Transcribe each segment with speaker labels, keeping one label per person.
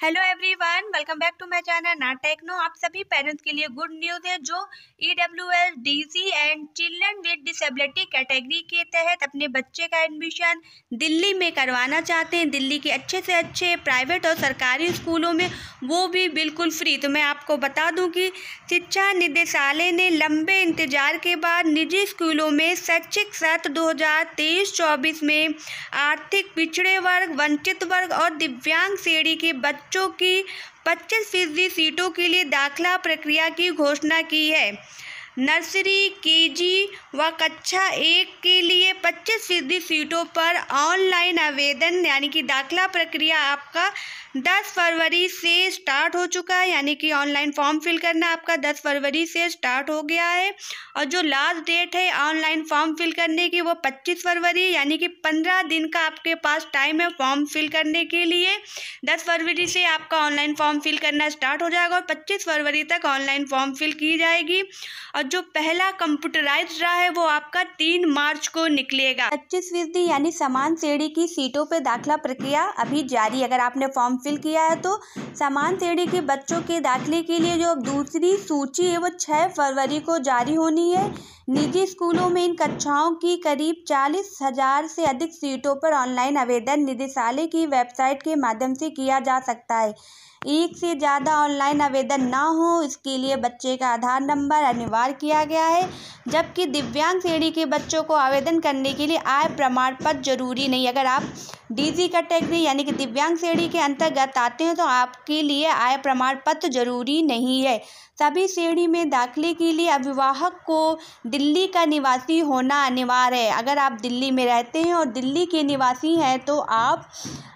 Speaker 1: Hello everyone, welcome back to my channel Nat Techno. आप सभी parents के लिए गुड न्यूज़ है जो EWS DC and children with disability category के तहत अपने बच्चे का एडमिशन दिल्ली में करवाना चाहते हैं। दिल्ली के अच्छे से अच्छे प्राइवेट और सरकारी स्कूलों में, वो भी बिल्कुल फ्री। तो मैं आपको बता दूं कि शिक्षा निदेशालय ने लंबे इंतजार के बाद निजी स्कूलों में शैक्षिक सत्र 2023-24 में आर्थिक पिछड़े वर्ग, वंचित वर्ग और दिव्यांग श्रेणी के बच्चों की 25% सीटों के लिए दाखिला प्रक्रिया की घोषणा की है। नर्सरी, केजी व कक्षा 1 के लिए 25% सीटों पर ऑनलाइन आवेदन यानी कि दाखिला प्रक्रिया आपका 10 फरवरी से स्टार्ट हो चुका है। यानी कि ऑनलाइन फॉर्म फिल करना आपका 10 फरवरी से स्टार्ट हो गया है और जो लास्ट डेट है ऑनलाइन फॉर्म फिल करने की वो 25 फरवरी, यानी कि 15 दिन का आपके पास टाइम है फॉर्म फिल करने के लिए। 10 फरवरी से आपका ऑनलाइन फॉर्म फिल करना स्टार्ट हो जाएगा और 25 फरवरी तक ऑनलाइन फॉर्म फिल की जाएगी। और जो पहला कंप्यूटराइज रहा है वो आपका 3 मार्च को निकलेगा। 25% यानी समान श्रेणी की सीटों पर दाखिला प्रक्रिया अभी जारी। अगर आपने फॉर्म फिल किया है तो समान श्रेणी के बच्चों के दाखिले के लिए जो दूसरी सूची है वो 6 फरवरी को जारी होनी है। निजी स्कूलों में इन कक्षाओं की करीब 40,000 से अधिक सीटों पर ऑनलाइन आवेदन निदेशालय की वेबसाइट के माध्यम से किया जा सकता है। एक से ज़्यादा ऑनलाइन आवेदन ना हो इसके लिए बच्चे का आधार नंबर अनिवार्य किया गया है, जबकि दिव्यांग श्रेणी के बच्चों को आवेदन करने के लिए आय प्रमाण पत्र जरूरी नहीं। अगर आप DC कैटेगरी यानी कि दिव्यांग श्रेणी के अंतर्गत आते हैं तो आपके लिए आय प्रमाण पत्र जरूरी नहीं है। सभी श्रेणी में दाखिले के लिए अभिभावक को दिल्ली का निवासी होना अनिवार्य है। अगर आप दिल्ली में रहते हैं और दिल्ली के निवासी हैं तो आप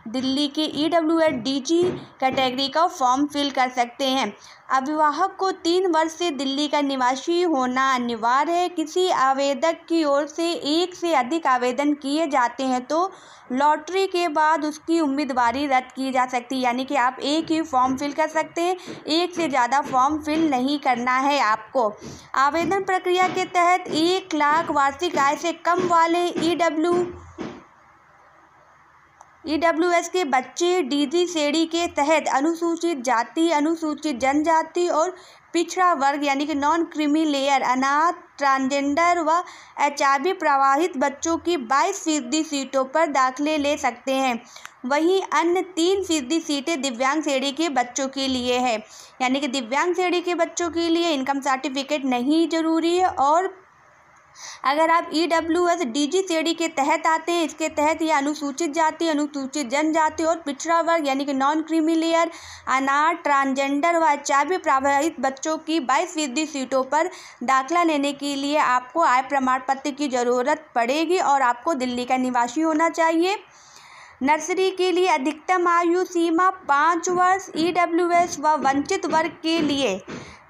Speaker 1: दिल्ली के EWS DC कैटेगरी का फॉर्म फिल कर सकते हैं। अभिभावक को 3 वर्ष से दिल्ली का निवासी होना अनिवार्य है। किसी आवेदक की ओर से एक से अधिक आवेदन किए जाते हैं तो लॉटरी के बाद उसकी उम्मीदवारी रद्द की जा सकती है। यानी कि आप एक ही फॉर्म फिल कर सकते हैं, एक से ज़्यादा फॉर्म फिल नहीं करना है आपको। आवेदन प्रक्रिया के तहत 1 लाख वार्षिक आय से कम वाले EWS के बच्चे DC श्रेणी के तहत अनुसूचित जाति, अनुसूचित जनजाति और पिछड़ा वर्ग यानी कि नॉन क्रीमी लेयर, अनाथ, ट्रांसजेंडर व HIV प्रभावित बच्चों की 22% सीटों पर दाखिले ले सकते हैं। वहीं अन्य 3% सीटें दिव्यांग श्रेणी के बच्चों के लिए है। यानी कि दिव्यांग श्रेणी के बच्चों के लिए इनकम सर्टिफिकेट नहीं जरूरी है। और अगर आप EWS DC श्रेणी के तहत आते हैं, इसके तहत ये अनुसूचित जाति, अनुसूचित जनजाति और पिछड़ा वर्ग यानी कि नॉन क्रीमी लेयर, अनाथ, ट्रांसजेंडर व HIV प्रभावित बच्चों की 22% सीटों पर दाखिला लेने के लिए आपको आय प्रमाण पत्र की ज़रूरत पड़ेगी और आपको दिल्ली का निवासी होना चाहिए। नर्सरी के लिए अधिकतम आयु सीमा 5 वर्ष, EWS व वंचित वर्ग के लिए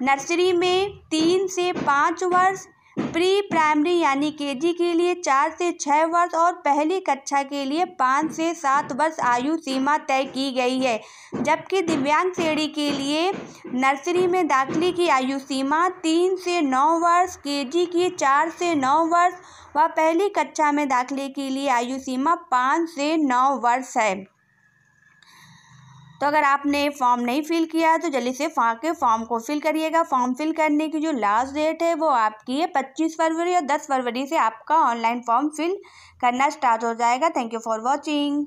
Speaker 1: नर्सरी में 3 से 5 वर्ष, प्री प्राइमरी यानी KG के लिए 4 से 6 वर्ष और पहली कक्षा के लिए 5 से 7 वर्ष आयु सीमा तय की गई है। जबकि दिव्यांग श्रेणी के लिए नर्सरी में दाखिले की आयु सीमा 3 से 9 वर्ष, KG की 4 से 9 वर्ष व पहली कक्षा में दाखिले के लिए आयु सीमा 5 से 9 वर्ष है। तो अगर आपने फॉर्म नहीं फिल किया है तो जल्दी से फॉर्म को फिल करिएगा। फॉर्म फिल करने की जो लास्ट डेट है वो आपकी है 25 फरवरी और 10 फरवरी से आपका ऑनलाइन फॉर्म फिल करना स्टार्ट हो जाएगा। Thank you for watching.